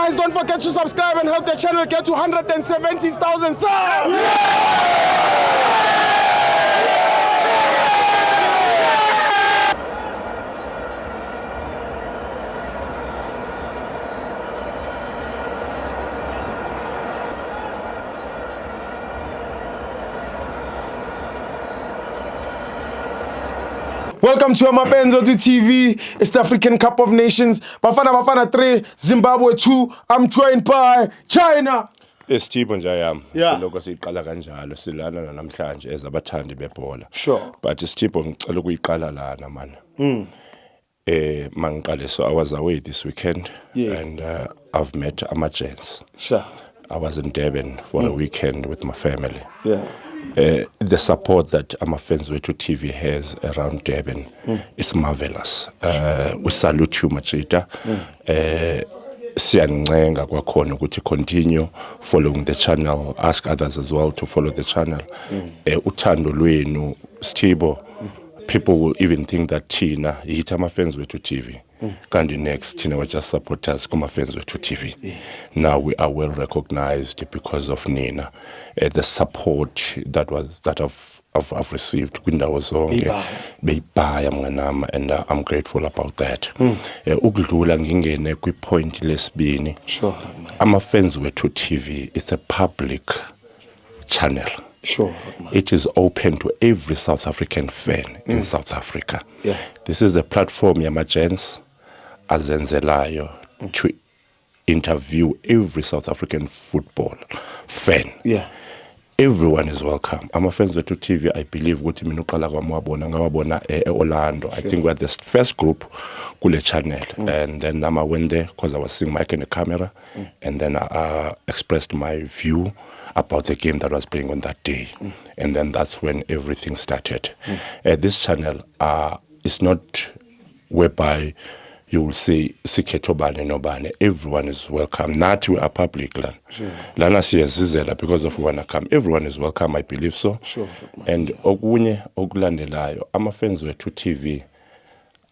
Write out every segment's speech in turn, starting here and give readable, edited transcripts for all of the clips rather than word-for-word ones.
Guys, don't forget to subscribe and help the channel get to 170,000 subs. Welcome to Amapenzo to TV. It's the African Cup of Nations. Bafana 3, Zimbabwe 2. I'm joined by China. Isithipho nje yami Yeah. lokho siqala kanjalo silana namhlanje ezabathandi bebhola. Sure. But isithipho ngicela ukuyiqala lana man. Mangiqale, so I was away this weekend. Yes. And I've met Amagents. Sure. I was in Durban for a weekend with my family. Yeah. The support that Amafenzwethu TV has around Durban is marvelous. We salute you, Machita. Siyancenga kwakhona ukuthi continue following the channel, ask others as well to follow the channel. Uthando lwenu Sithibo, people will even think that Tina hit Amafenzwethu TV. Kandi next Tina were just supporters kumafenzwethu TV. Now we are well recognized because of Nina. The support that I've received kwindawo zonke beyibhaya mnganami, and I'm grateful about that. Ukudlula ngingene kwi-point lesibini. Sure. Amafenzwethu TV is a public channel. Sure. It is open to every South African fan in South Africa. Yeah. This is a platform yamagents azenzelayo to interview every South African football fan. Yeah. Everyone is welcome. Amafenzwethu TV, I believe ukuthi mina uqala kwami ngawabona Orlando. I think we're the first group kule channel. And then I went there because I was seeing Mike in the camera. And then I expressed my view about the game that was playing on that day. And then that's when everything started. This channel is not whereby you will say Sikhetho bane nobane. Everyone is welcome. Nathi we are public land. Lana siyazizela because of wanna come. Everyone is welcome, I believe so. Sure. And okunye okulandelayo, Amafenzwethu TV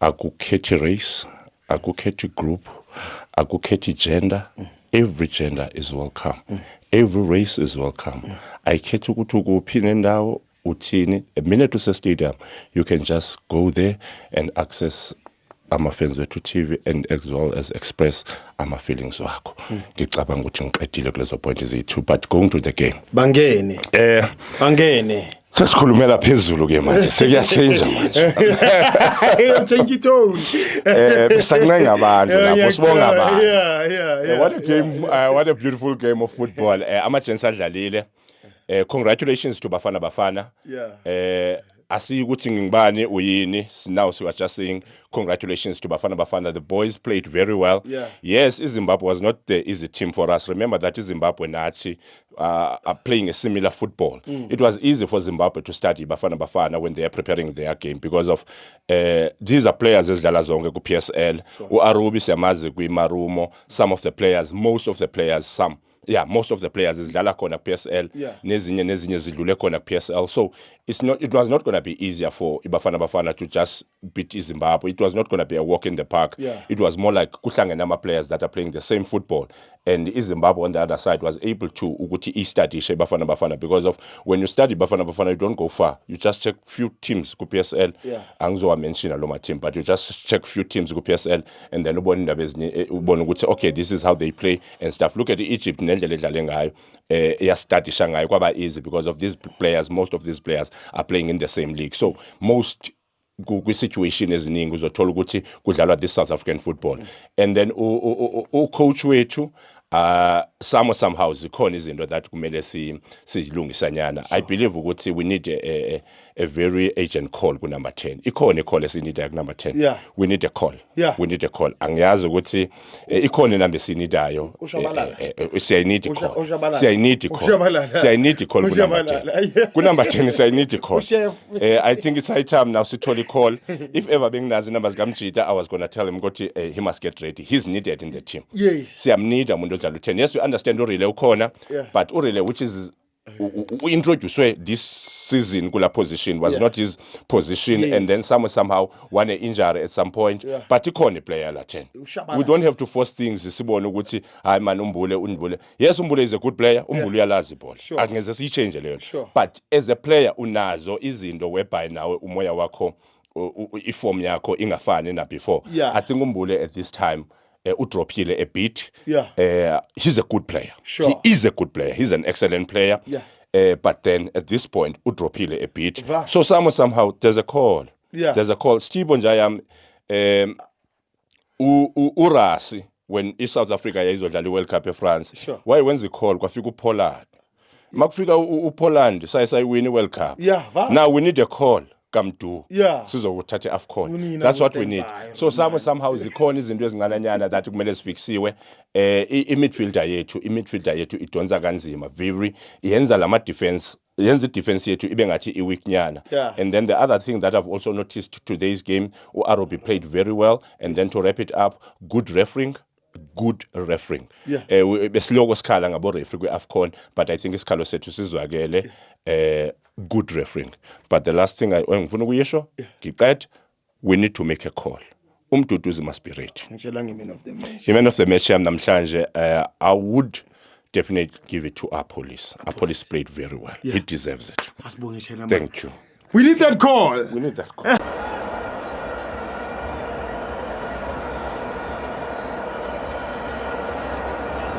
akukhethi race, akukhethi group, akukhethi gender. Every gender is welcome. Every race is welcome. Ayikhethi ukuthi ukuphi nendawo uthini. A minute to stadium, you can just go there and access Amafenzwethu TV and as well as express ama feelings wakho. Ngicabanga ukuthi ngiqedile kulezo point eziyi2, but going to the game. Bangene. Sesikhulumela phezulu ke manje. Sekuyachange manje. Change it tone. Bisancenga abantu lapho sibonga abantu. Yeah. What a game, what a beautiful game of football. Amagents adlalile. Congratulations to Bafana. Yeah. Asiyi ukuthi ngibani uyini. Now we are just saying congratulations to Bafana. The boys played very well. Yeah. Yes, Zimbabwe was not the easy team for us. Remember that Zimbabwe Nazi are playing a similar football. It was easy for Zimbabwe to study Bafana when they are preparing their game because of these are players esidlala zonke ku PSL. uArubi siyamazi kwiMarumo. Some of the players, most of the players zidlala khona PSL. Nezinye zidlule khona PSL. So it was not going to be easier for Bafana to just beat Zimbabwe. It was not going to be a walk in the park. It was more like kuhlangene ama players that are playing the same football. And Zimbabwe on the other side was able to ukuthi study Bafana because of when you study Bafana you don't go far. You just check few teams ku PSL. Angizowa mention aloma team, but you just check few teams ku PSL and then ubona indaba ezinye ubona ukuthi okay, this is how they play and stuff. Look at Egypt nendlela edlale ngayo. Iyastudisha ngayo kwaba easy because of these players. Most of these players are playing in the same league. So most situation eziningi uzothola ukuthi kudlalwa this South African football. And then coach wethu somehow zikhona izinto that kumele silungisanyana. I believe ukuthi we need a very urgent call ku number 10. Ikhona call esinida ku number 10. We need a call. We need a call. Angiyazi ukuthi ikhona inamba esinidayo. Siyayinid call. Siyayinid call ku number 10. Ku number 10 siyayinid call. I think it's high time now sithole call. If ever benginazi numbers kaMjita, I was going to tell him ukuthi he must get ready. He's needed in the team. Yes. Siyamnida umuntu odlala u10. Yes, we understand urile ukhona, but urile which is introduced this season kula position was not his position, Yes. and then somehow won an injury at some point. Yeah. But ikhona player la 10. We don't have to force things. Sibone ukuthi hayi man Umbule. Yes, Umbule is a good player. Umbule uyalazi ibhola. Sure. Angeze siyichange leyo. Sure. But as a player unazo izinto whereby nawe umoya wakho iform yakho ingafani na before. Yeah. I think Umbule at this time udrophile a bit. Yeah. He's a good player. Sure. He is a good player. He's an excellent player. Yeah. But then at this point, udrophile a bit. Va. So somehow there's a call. Yeah. There's a call. Stibo Njayam, Urasi, when South Africa izodlala iWorld Cup France. Sure. Why when's the call? Kwafika uPollard. Makufika uPollard, win iWorld Cup. Yeah, va. Now we need a call. Come to We sizokuthatha need AFCON. That's what we need. understand So somehow zikhona izinto ezingananyana that kumele sifiksiwe. I-midfielder yethu idonsa kanzima very yenza lama defense defense yethu ibe ngathi iweak nyana. Yeah. And then the other thing that I've also noticed today's game, Arobi played very well, and then to wrap it up, good refereeing. Yeah. Besiloko sikhala ngabo referee kwi-AFCON, but I think isikhalo sethu sizwakele good refereeing. But the last thing ngifuna ukuyisho ngiqeda, we need to make a call. Umduduzi must be ready. Ngitshela nge-man of the match. The man of the match yami namhlanje, I would definitely give it to our police. Our police played very well. He deserves it. Asibonge Tshela, man. Thank you. We need that call. We need that call.